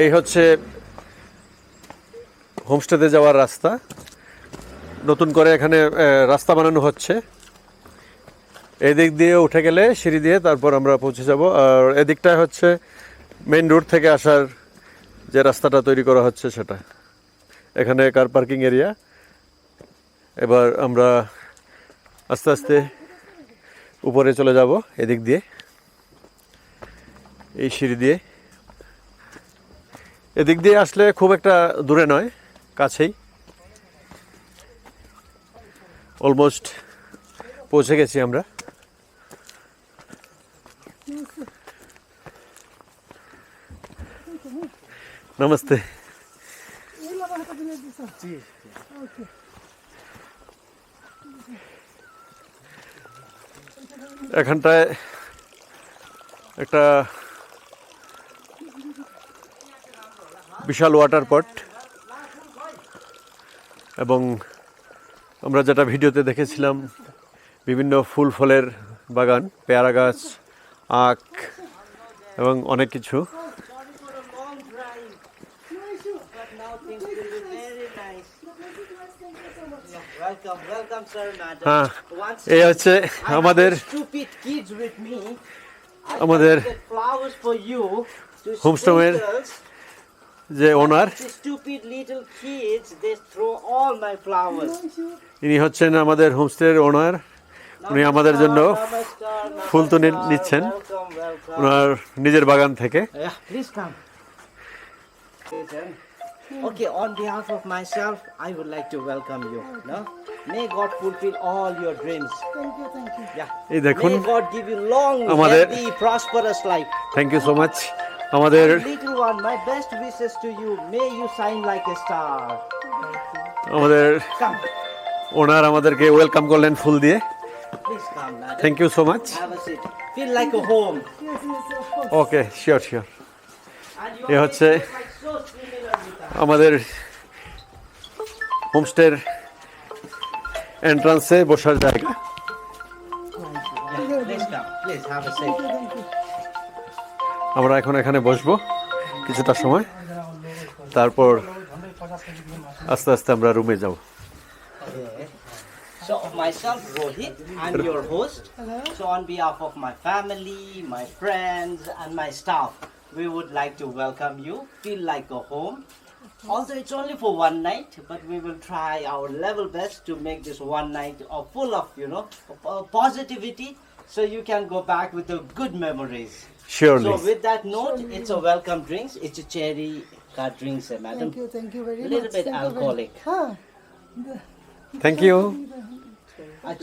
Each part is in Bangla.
এই হচ্ছে হোমস্টেতে যাওয়ার রাস্তা। নতুন করে এখানে রাস্তা বানানো হচ্ছে। এদিক দিয়ে উঠে গেলে সিঁড়ি দিয়ে তারপর আমরা পৌঁছে যাব। আর এদিকটা হচ্ছে মেইন রোড থেকে আসার যে রাস্তাটা তৈরি করা হচ্ছে সেটা। এখানে কার পার্কিং এরিয়া। এবার আমরা আস্তে আস্তে উপরে চলে যাব এদিক দিয়ে, এই সিঁড়ি দিয়ে। এদিক দিয়ে আসলে খুব একটা দূরে নয়, কাছেই। অলমোস্ট পৌঁছে গেছি আমরা। নমস্তে। এখানটায় একটা বিশাল ওয়াটার পট, এবং আমরা যেটা ভিডিওতে দেখেছিলাম বিভিন্ন ফুল ফলের বাগান, পেয়ারা গাছ, আখ এবং অনেক কিছু। হ্যাঁ, এই হচ্ছে আমাদের হোমস্টের যে ওনার। ইনি হচ্ছেন আমাদের হোমস্টের ওনার। উনি আমাদের জন্য ফুল তুলে নিচ্ছেন ওনার নিজের বাগান থেকে। Okay, on behalf of myself, I would like to welcome you. No? May God fulfill all your dreams. Thank you, thank you. Yeah. এই দেখুন, May God give you long, আমাদের healthy, prosperous life. Thank you so much. আমাদের Little one, my best wishes to you. May you shine like a star. আমাদের Come, ওনার আমাদেরকে ওয়েলকাম করলেন ফুল দিয়ে। please come, madam. Thank you so much. Have a seat. Feel like a home. Yes, yes, of course. Okay, sure sure. And your A face হচ্ছে is like so similar with us. আমাদের হোমস্টের এন্ট্রান্সে বসার জায়গা। Yeah, please come. Please have a seat. আমরা এখন এখানে বসবো কিছুটা সময়, তারপর আস্তে আস্তে আমরা রুমে যাব। So myself, Rohit, I'm your host. So on behalf of my family, my friends, and my staff, we would like to welcome you. Feel like a home. Although it's only for one night, but we will try our level best to make this one night full of, positivity, so you can go back with the good memories. Surely. So with that note, it's a welcome drinks. It's a cherry drinks, madam. Thank you very A much. little bit Thank you very alcoholic. much. Huh? Thank you.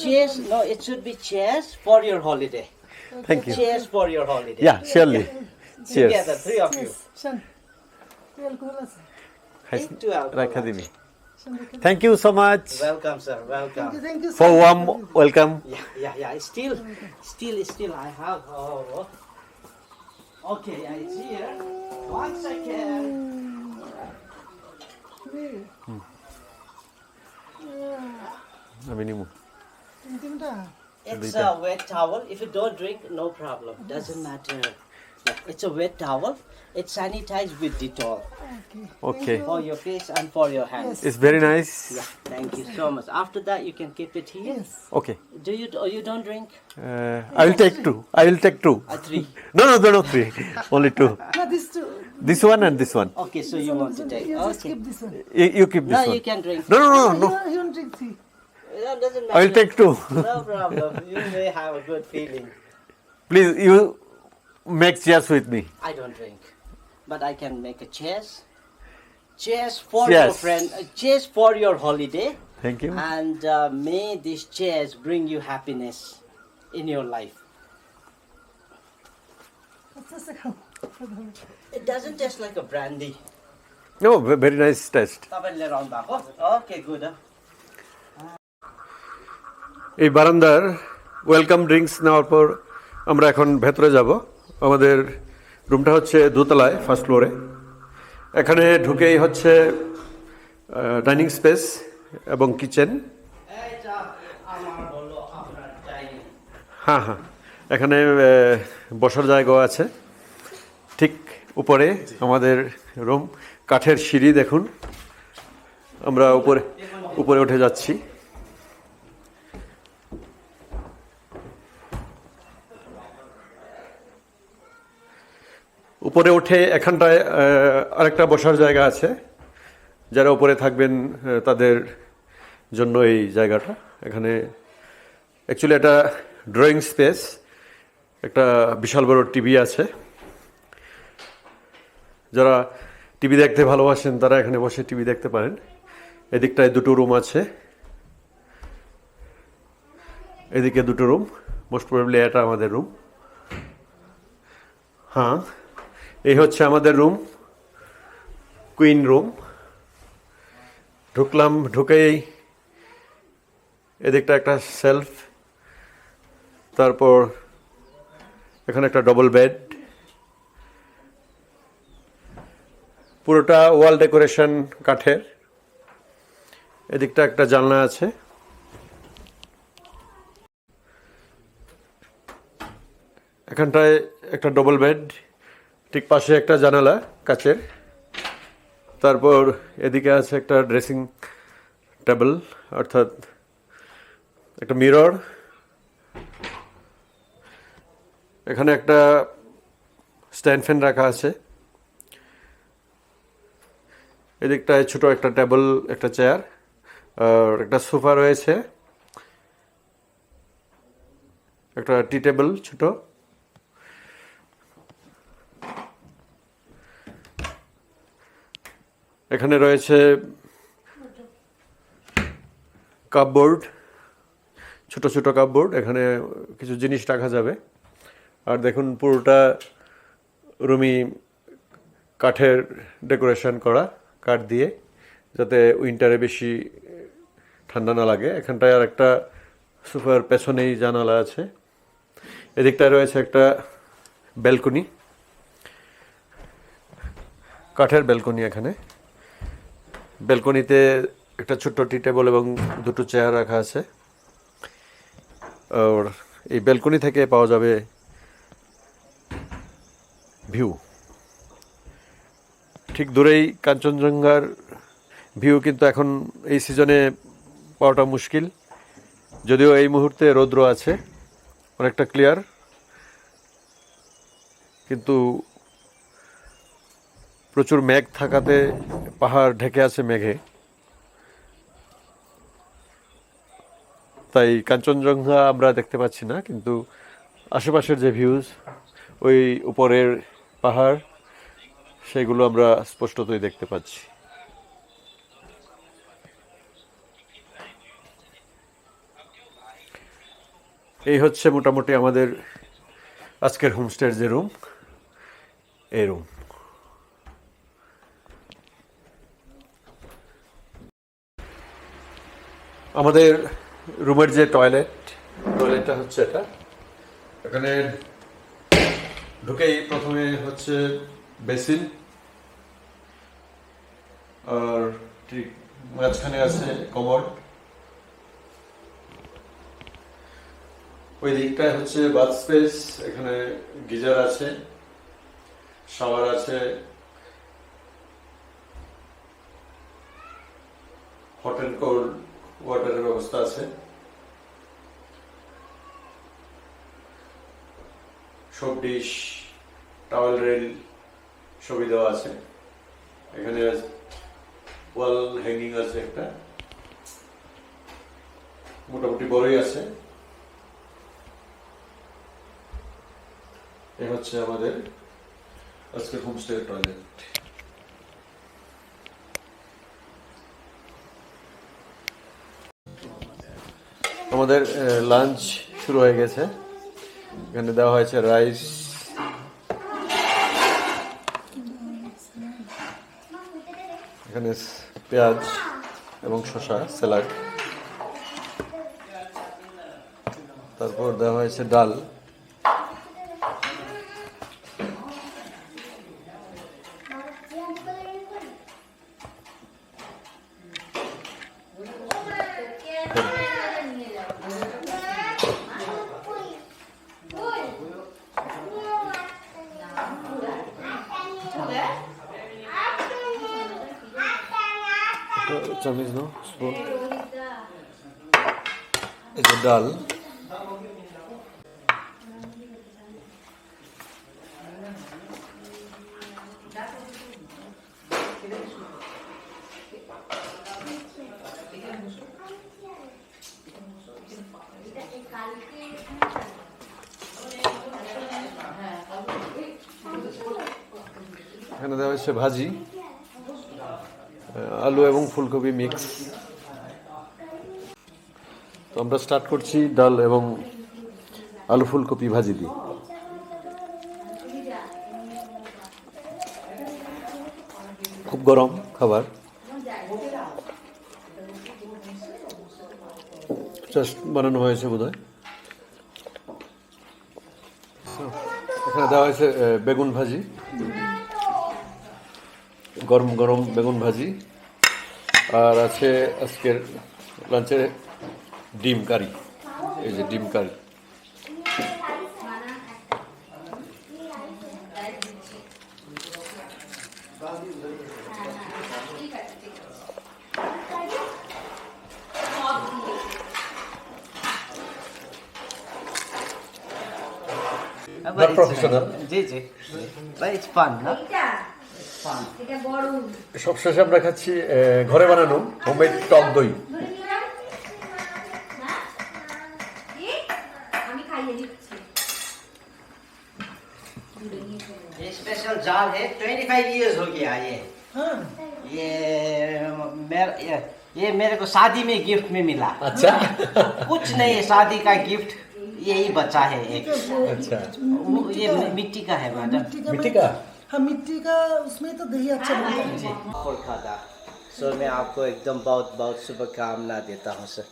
Cheers. No, it should be cheers for your holiday. Thank you. Cheers for your holiday. Yeah surely. Cheers. Together, three of you. Yes, Shan. Alcohol আছে? Into alcohol. রাখা দিবি। Thank you so much Welcome, sir. Welcome. Thank you so for much. Warm welcome. Yeah. Still, I have. Okay, it's here. 1 second. আমি নিমু। তিনটা? It's a wet towel. If you don't drink, no problem. Doesn't matter. Yeah, it's a wet towel. It's sanitized with Dettol Okay. Okay, for your face and for your hands. It's very nice. Yeah, thank you so much. After that, you can keep it here. Yes. Okay, Do you don't drink? I will take two. I will take two. 3. No, no, 3. Only 2. No, this two. This one and this one. Okay, so you want to take? You just Okay. keep this one. You keep this No, one. you can drink. No. You don't drink tea. That doesn't matter. I will take 2. No problem. You may have a good feeling. Please, you make cheers with me. I don't drink, but I can make a cheers. Cheers for Cheers. your friend. Cheers for your holiday. Thank you. And may these cheers bring you happiness in your life. What's this account? It doesn't taste like a brandy. No, very nice taste. Okay, good. এই বারান্দার ওয়েলকাম ড্রিঙ্কস নেওয়ার পর আমরা এখন ভেতরে যাব। আমাদের রুমটা হচ্ছে দোতলায়, ফার্স্ট ফ্লোরে। এখানে ঢুকেই হচ্ছে ডাইনিং স্পেস এবং কিচেন। হ্যাঁ, এখানে বসার জায়গাও আছে। ঠিক উপরে আমাদের রুম, কাঠের সিঁড়ি দেখুন, আমরা উপরে উপরে উঠে যাচ্ছি। উপরে উঠে এখানটায় আরেকটা বসার জায়গা আছে, যারা উপরে থাকবেন তাদের জন্য এই জায়গাটা। এখানে অ্যাকচুয়ালি একটা ড্রয়িং স্পেস, একটা বিশাল বড় টিভি আছে। যারা টিভি দেখতে ভালোবাসেন তারা এখানে বসে টিভি দেখতে পারেন। এদিকটায় দুটো রুম আছে, এদিকে দুটো রুম, মোস্ট প্রবাবলি এটা আমাদের রুম। হ্যাঁ, এই হচ্ছে আমাদের রুম, কুইন রুম। ঢুকলাম, ঢুকেই এদিকটা একটা সেলফ, তারপর এখানে একটা ডবল বেড, পুরোটা ওয়াল ডেকোরেশন কাঠের। এদিকটা একটা জানলা আছে, এখানটায় একটা ডবল বেড, ঠিক পাশে একটা জানালা কাচের। তারপর এদিকে আছে একটা ড্রেসিং টেবিল, অর্থাৎ একটা মিরর। এখানে একটা স্ট্যান্ড ফ্যান রাখা আছে। এদিকটায় ছোট একটা টেবিল, একটা চেয়ার, আর একটা সোফা রয়েছে, একটা টি টেবিল ছোট। এখানে রয়েছে কাপবোর্ড, ছোট ছোট কাপবোর্ড, এখানে কিছু জিনিস রাখা যাবে। আর দেখুন পুরোটা রুমই কাঠের ডেকোরেশন করা, কাঠ দিয়ে, যাতে উইন্টারে বেশি ঠান্ডা না লাগে। এখানটায় আর একটা সোফার পেছনেই জানালা আছে। এদিকটায় রয়েছে একটা ব্যালকনি, কাঠের ব্যালকনি। এখানে ব্যালকনিতে একটা ছোট্ট টি টেবিল এবং দুটো চেয়ার রাখা আছে। আর এই ব্যালকনি থেকে পাওয়া যাবে ভিউ। ঠিক দূরেই কাঞ্চনজঙ্ঘার ভিউ, কিন্তু এখন এই সিজনে পাওয়াটা মুশকিল, যদিও এই মুহূর্তে রৌদ্র আছে, অনেকটা ক্লিয়ার, কিন্তু প্রচুর মেঘ থাকাতে পাহাড় ঢেকে আছে মেঘে, তাই কাঞ্চনজঙ্ঘা আমরা দেখতে পাচ্ছি না। কিন্তু আশেপাশের যে ভিউজ, ওই উপরের পাহাড়, সেগুলো আমরা স্পষ্টতই দেখতে পাচ্ছি। এই হচ্ছে মোটামুটি আমাদের আজকের হোমস্টের যে রুম, এই রুম। আমাদের রুমের যে টয়লেটটা হচ্ছে এটা। এখানে ঢুকেই প্রথমে হচ্ছে বেসিন, আর ঠিক মাঝখানে আছে কমোড। ওই দিকটায় হচ্ছে বাথ স্পেস, এখানে গিজার আছে, শাওয়ার আছে, হট অ্যান্ড কোল্ড ওয়াটারের ব্যবস্থা আছে, সব ডিশ, টাওয়েল রেল সবই দেওয়া আছে। এখানে ওয়াল হ্যাঙ্গিং আছে একটা, মোটামুটি বড়ই আছে। এই হচ্ছে আমাদের আজকের হোমস্টে টয়লেট। আমাদের লাঞ্চ শুরু হয়ে গেছে। এখানে দেওয়া হয়েছে রাইস, এখানে পেঁয়াজ এবং শসা, স্যালাড, তারপর দেওয়া হয়েছে ডাল, চামিচ নো স্পুন এই যে ডাল এখানে দেওয়া হচ্ছে ভাজি আলু এবং ফুলকপি মিক্স তো আমরা স্টার্ট করছি ডাল এবং আলু ফুলকপি ভাজি দিয়ে খুব গরম খাবার জাস্ট বানানো হয়েছে বোধহয় এখানে দেওয়া হয়েছে বেগুন ভাজি গরম গরম বেগুন ভাজি আর আছে আজকের লাঞ্চে ডিম কারি এই যে ডিম কারি But it's professional. G G but it's fun no? এটা গরম সবশেষে আমরা খাচ্ছি ঘরে বানানো হোমমেড টক দই আমি খাইয়ে দিচ্ছি ये स्पेशल जाल है 25 इयर्स हो गया हाँ ये मेरे को शादी में गिफ्ट में मिला আচ্ছা कुछ नहीं है शादी का गिफ्ट यही बचा है एक আচ্ছা ये मिट्टी का है मैडम मिट्टी का? हाँ मिट्टी का उसमें तो दही अच्छा बनता है जी और खादा सो मैं आपको एकदम बहुत बहुत शुभकामना देता हूँ sir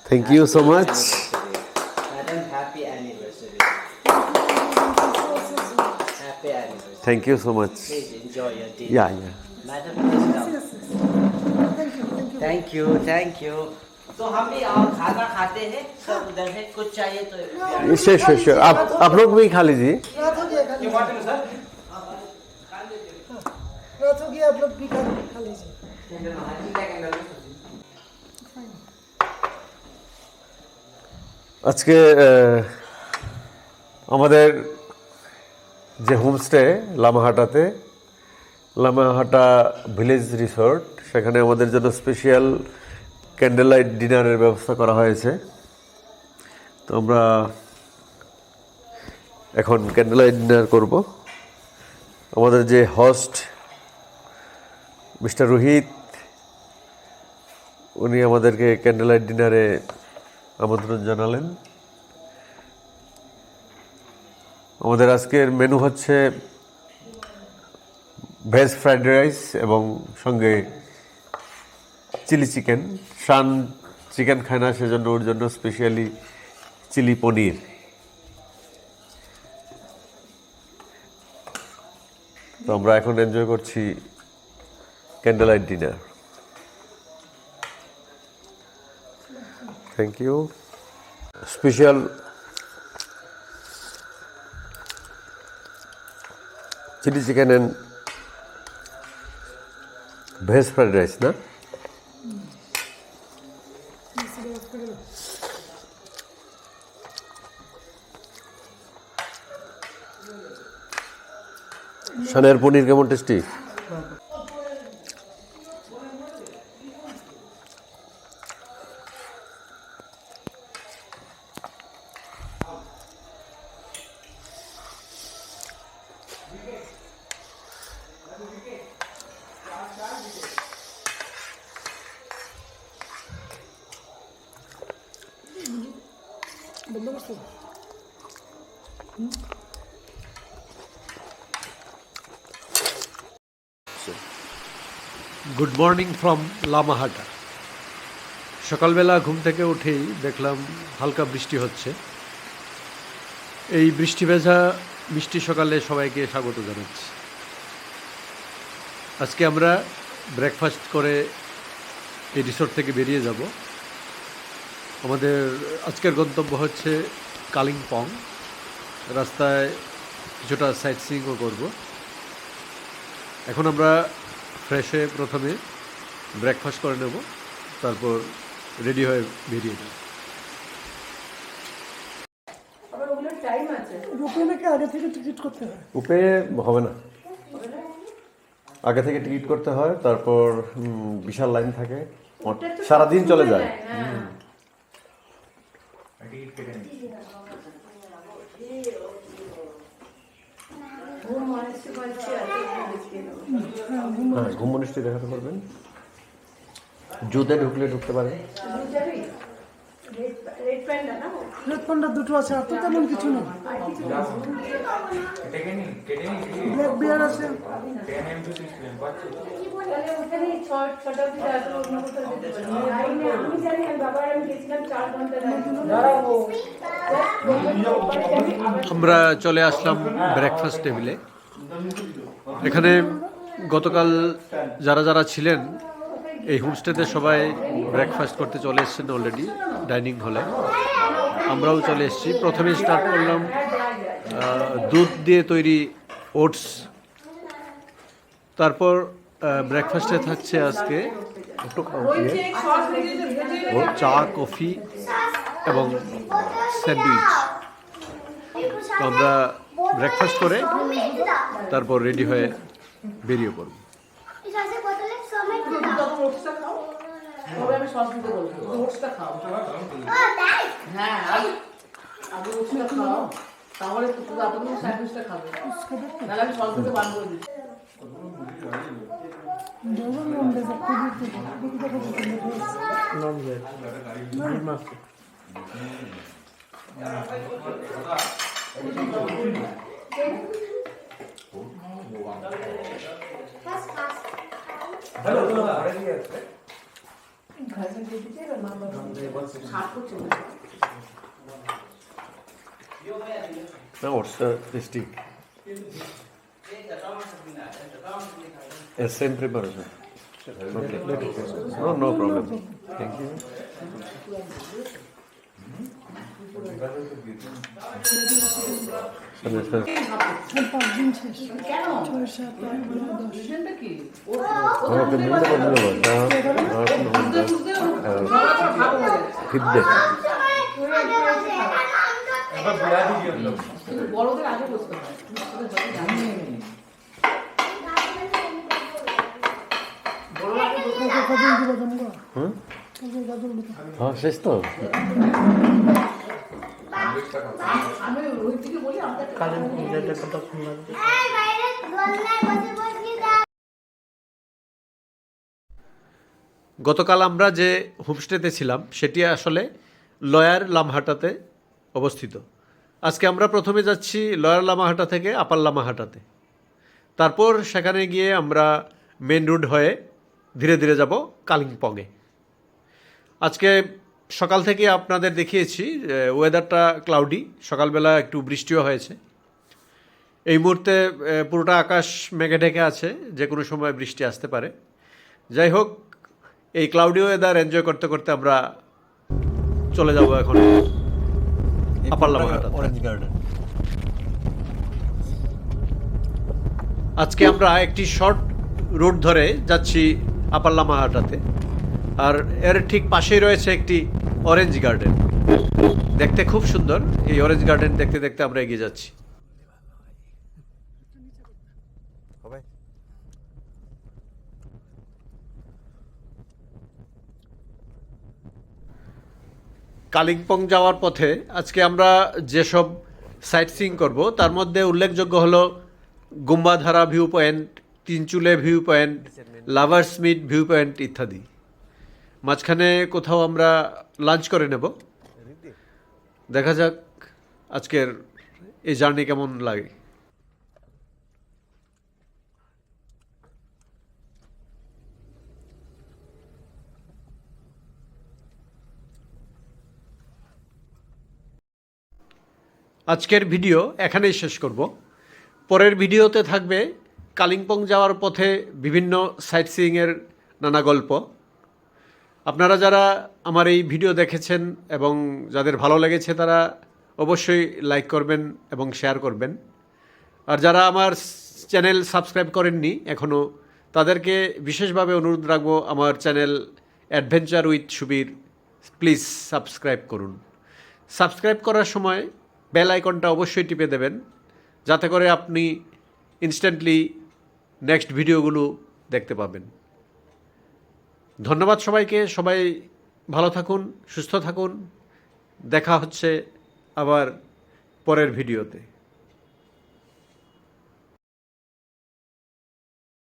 thank you so much madam happy anniversary happy anniversary thank you so much please enjoy your day yeah yeah madam please thank you thank you तो हम भी और खाना खाते हैं सब उधर है कुछ चाहिए तो श्योर श्योर श्योर आप लोग भी खा लीजिए रात हो गया रात हो गया आप लोग भी खा लीजिए আজকে আমাদের যে হোমস্টে লামাহাটাতে লামাহাটা ভিলেজ রিসোর্ট সেখানে আমাদের জন্য স্পেশাল ক্যান্ডেল লাইট ডিনারের ব্যবস্থা করা হয়েছে তো আমরা এখন ক্যান্ডেল লাইট ডিনার করব আমাদের যে হোস্ট মিস্টার রোহিত উনি আমাদেরকে ক্যান্ডেল লাইট ডিনারে আমন্ত্রণ জানালেন আমাদের আজকের মেনু হচ্ছে ভেজ ফ্রাইড রাইস এবং সঙ্গে চিলি চিকেন শান চিকেন খায় না সেজন্য ওর জন্য স্পেশালি চিলি পনির তো আমরা এখন এনজয় করছি candle light dinner thank you special chilli chicken and veg fried rice না শানের পনির কেমন tasty good morning from Lamahatta সকালবেলা ঘুম থেকে উঠেই দেখলাম হালকা বৃষ্টি হচ্ছে এই বৃষ্টি ভেজা মিষ্টি সকালে সবাইকে স্বাগত জানাচ্ছি আজকে আমরা ব্রেকফাস্ট করে এই রিসোর্ট থেকে বেরিয়ে যাব আমাদের আজকের গন্তব্য হচ্ছে কালিম্পং রাস্তায় কিছুটা সাইট সিইংও করব এখন আমরা ফ্রেশ হয়ে প্রথমে ব্রেকফাস্ট করে নেব, তারপর রেডি হয়ে বেরিয়ে যাব। রূপে নাকি আগে থেকে টিকিট করতে হয়? রূপে হবে না, আগে থেকে টিকিট করতে হয়, তারপর বিশাল লাইন থাকে, সারাদিন চলে যায়। হ্যাঁ, ঘুম মনিষ্ঠি দেখাতে পারবেন। জুতে ঢুকলে ঢুকতে পারেন। রেড পান্ডা দুটো আছে, আর তো তেমন কিছু নেই। ব্ল্যাক বিয়ার আছে। আমরা চলে আসলাম ব্রেকফাস্ট টেবিলে। এখানে গতকাল যারা যারা ছিলেন এই হোমস্টেতে সবাই ব্রেকফাস্ট করতে চলে এসেছেন অলরেডি ডাইনিং হলে। আমরাও চলে এসেছি। প্রথমে স্টার্ট করলাম দুধ দিয়ে তৈরি ওটস, তারপর ব্রেকফাস্টে থাকছে আজকে চা, কফি এবং স্যান্ডউইচ। তো আমরা ব্রেকফাস্ট করে তারপর রেডি হয়ে বেরিয়ে পড়ব। তাহলে স্যান্ডউইচটা খাবে, নাহলে আমি সস দিতে বান করে দিচ্ছি। Orsa tasty è sempre buono. No, no problem. Thank you. পাঁচদিন শেষ, 6, 7, 8, 9, 10। কি No, che non devo Fidde. বড়দের আগে বসতে হয়। কজন দিব তোমরা? হুম? কজন দিব? হ্যাঁ, শেষ তো। আমি রোহিত থেকে বলি আমাদের কাজের কথা শুনলাম। গতকাল আমরা যে হোমস্টেতে ছিলাম সেটি আসলে লয়ার লামহাটাতে অবস্থিত। আজকে আমরা প্রথমে যাচ্ছি লয়ার লামাহাটা থেকে আপার লামাহাটাতে, তারপর সেখানে গিয়ে আমরা মেন রোড হয়ে ধীরে ধীরে যাব কালিম্পংয়ে। আজকে সকাল থেকে আপনাদের দেখিয়েছি ওয়েদারটা ক্লাউডি, সকালবেলা একটু বৃষ্টিও হয়েছে। এই মুহূর্তে পুরোটা আকাশ মেঘে ঢেকে আছে, যে কোনো সময় বৃষ্টি আসতে পারে। যাই হোক, এই ক্লাউডি ওয়েদার এনজয় করতে করতে আমরা চলে যাব এখন আপার লামাহাটা, অরেঞ্জ গার্ডেন। আজকে আমরা একটি শর্ট রুট ধরে যাচ্ছি আপার লামাহাটাতে, আর এর ঠিক পাশেই রয়েছে একটি অরেঞ্জ গার্ডেন। দেখতে খুব সুন্দর। এই অরেঞ্জ গার্ডেন দেখতে দেখতে আমরা এগিয়ে যাচ্ছি। কালিম্পং যাওয়ার পথে আজকে আমরা যেসব সাইট সিইং করব তার মধ্যে উল্লেখযোগ্য হলো Gumbadhara view point, Tinchuley view point, lovers meet view point ইত্যাদি। মাঝখানে কোথাও আমরা লাঞ্চ করে নেব। দেখা যাক আজকের এই জার্নি কেমন লাগে। আজকের ভিডিও এখানেই শেষ করব। পরের ভিডিওতে থাকবে কালিম্পং যাওয়ার পথে বিভিন্ন সাইট সিইংয়ের নানা গল্প। আপনারা যারা আমার এই ভিডিও দেখেছেন এবং যাদের ভালো লেগেছে তারা অবশ্যই লাইক করবেন এবং শেয়ার করবেন। আর যারা আমার চ্যানেল সাবস্ক্রাইব করেননি এখনও, তাদেরকে বিশেষভাবে অনুরোধ রাখবো আমার channel adventure with Subir please subscribe করুন। সাবস্ক্রাইব করার সময় বেল আইকনটা অবশ্যই টিপে দেবেন, যাতে করে আপনি ইনস্ট্যান্টলি নেক্সট ভিডিওগুলো দেখতে পাবেন। ধন্যবাদ সবাইকে, সবাই ভালো থাকুন, সুস্থ থাকুন। দেখা হচ্ছে আবার পরের ভিডিওতে।